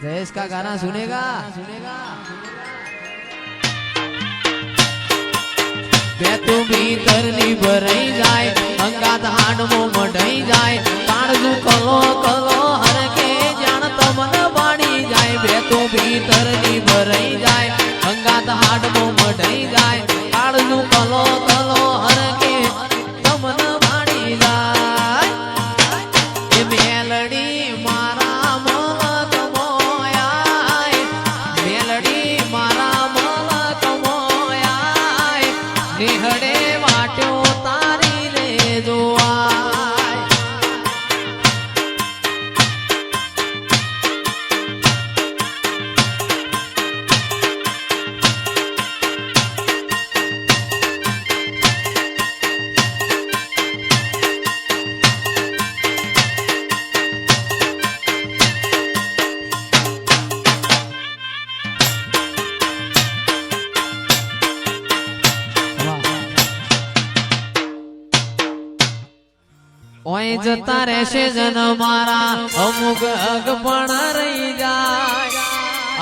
जयेश का गाना सुनेगा बेतु भीतर नी भराई जाए अंगात हाडमो मढाई जाए काळजू कलो कलो हर के जान तमन बाणी जाए बेतु भीतर नी भराई जाए अंगात हाडमो मढाई जाए काळजू कलो कलो हर के तमन बाणी जाए ए मेलडी मारा मलक मोयाय मेलडी मारा मलक मोयाय निहडे वाट्यो तारी रे जोवाय ओए जता रहशे जन मारा अमुक अगपण रही जाय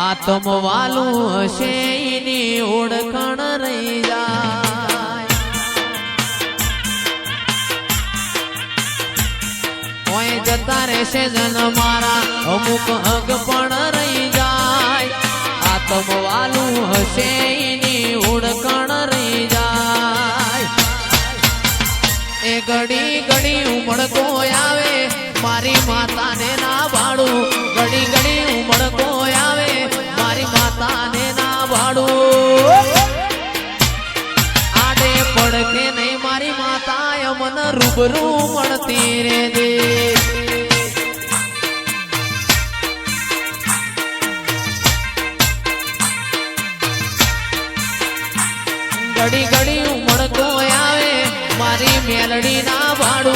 आत्म वालू हशे एनी ओळखण रही जाय ओए जता रहशे जन मारा अमुक अगपण रही जाय आत्म वालू हशे एनी ओळखण रही जाय ए घड़ी घड़ी उमड़को आवे मारी माता ने ना भाड़ू घड़ी घड़ी उमड़को आवे मारी माता ने ना भाड़ू आडे पड़के नहीं मारी माता मन रूबरू मणती रे दे घड़ी घड़ी उमड़को आवे मारी मेलडी ना भाड़ू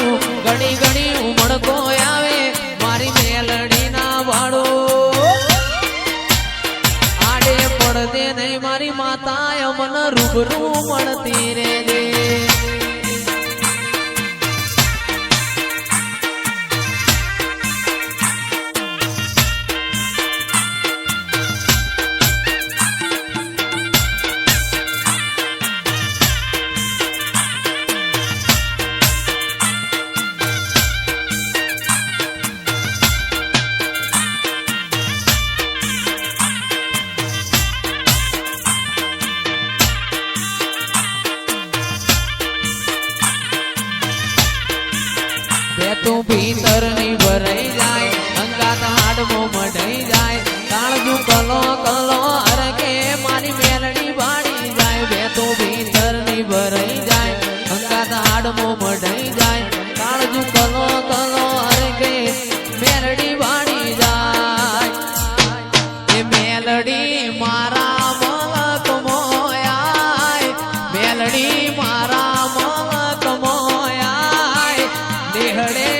घड़ी घड़ी उमड़को आवे मारी मेलडी ना भाड़ू आडे पड़ दे नहीं मारी माता मन रूबरू मणती रे दे तू भीतर नी भराई जाए अंगात हाडमो मढाई जाए काळजू कलो कलो हर के मारी मेलडी बाणी जाए बे तू भीतर नी भराई जाए अंगात हाडमो मढाई जाए काळजू कलो कलो हर के मेलडी बाणी जाए ए मेलडी मारा मलक मोयाय मेलडी मारा मलक मोयाय निहडे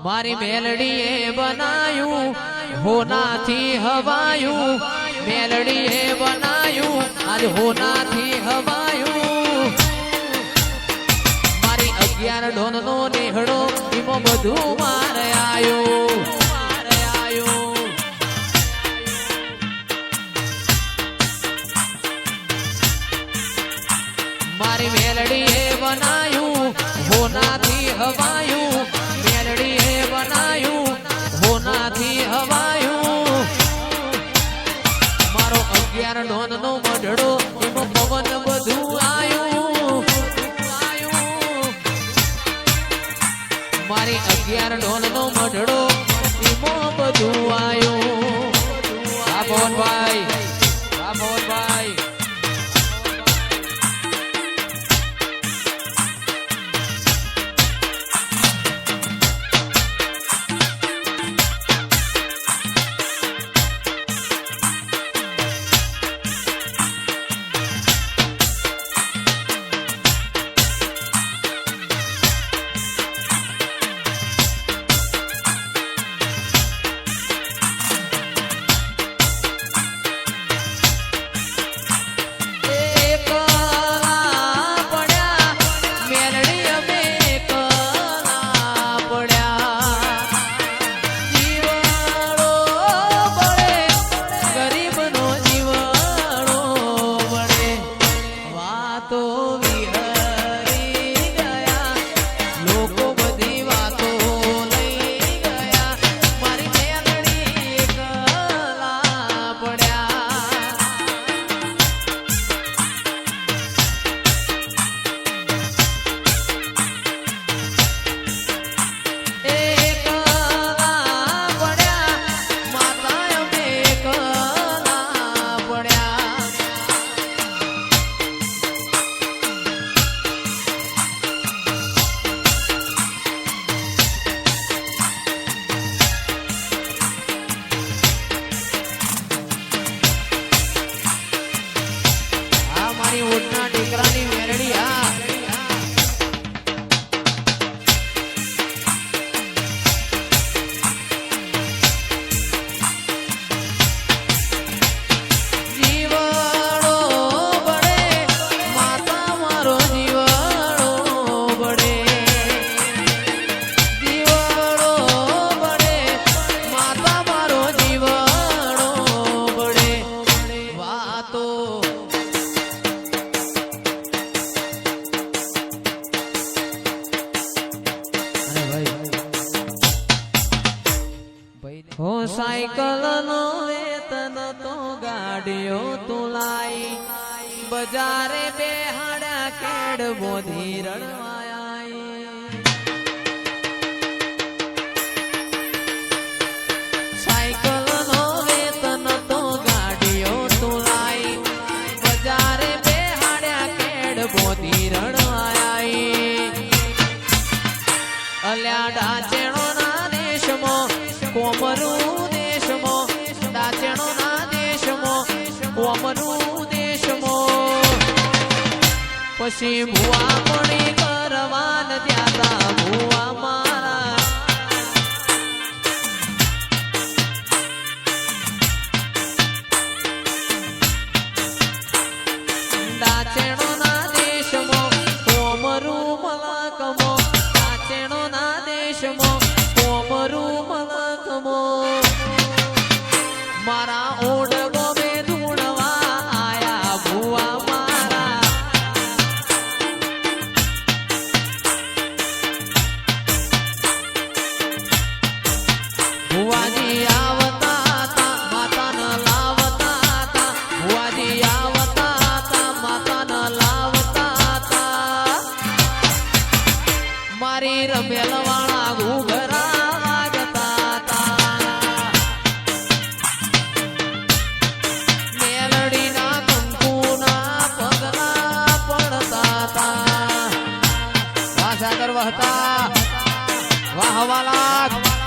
मारी मेलडी बनायू होना थी हवायू मेलडी बनायू आज होना थी हवायू मारी 11 ढोन नो नेहड़ो इमो बधु मार आयो मारी मेलडी बनायू होना थी હવાયું મેલડીએ બનાયું હોનાથી હવાયું મારો 11 ડોનનો મઢડો એમાં પવન બધું આયું મારી 11 ડોનનો મઢડો એમાં બધું આયું આ પવનભાઈ ઓટના ટેકરાની મેરડી આ જીવાડો બડે માતા મારો જીવાડો બડે જીવાડો બડે માતા મારો જીવાડો બડે વાતો हो साइकिल नो वेतन तो गाड़ियो तुलाई बजारे बेहाड़ा केड़ बोधी रणवाई साइकिल नो वेतन तो गाड़ियो तुलाई बजारे बेहाड़ा केड़ बोधी रणवाई अल्या डाचेणो ना देश मो कोमरू देशमो दाचेणो ना देशमो कोमरू देशमो पशी भुआ मणी करवान त्याता भुआ मारा दाचेणो ना देशमो कोमरू मलकमो दाचेणो ना देशमो कोमरू मारा ओडगो में धूणवा आया भुआ मारा भुआजी आवता था माता न लावता था भुआजी आवता था माता न लावता था मारी रमेलवाड़ा घूघरा वाह वाला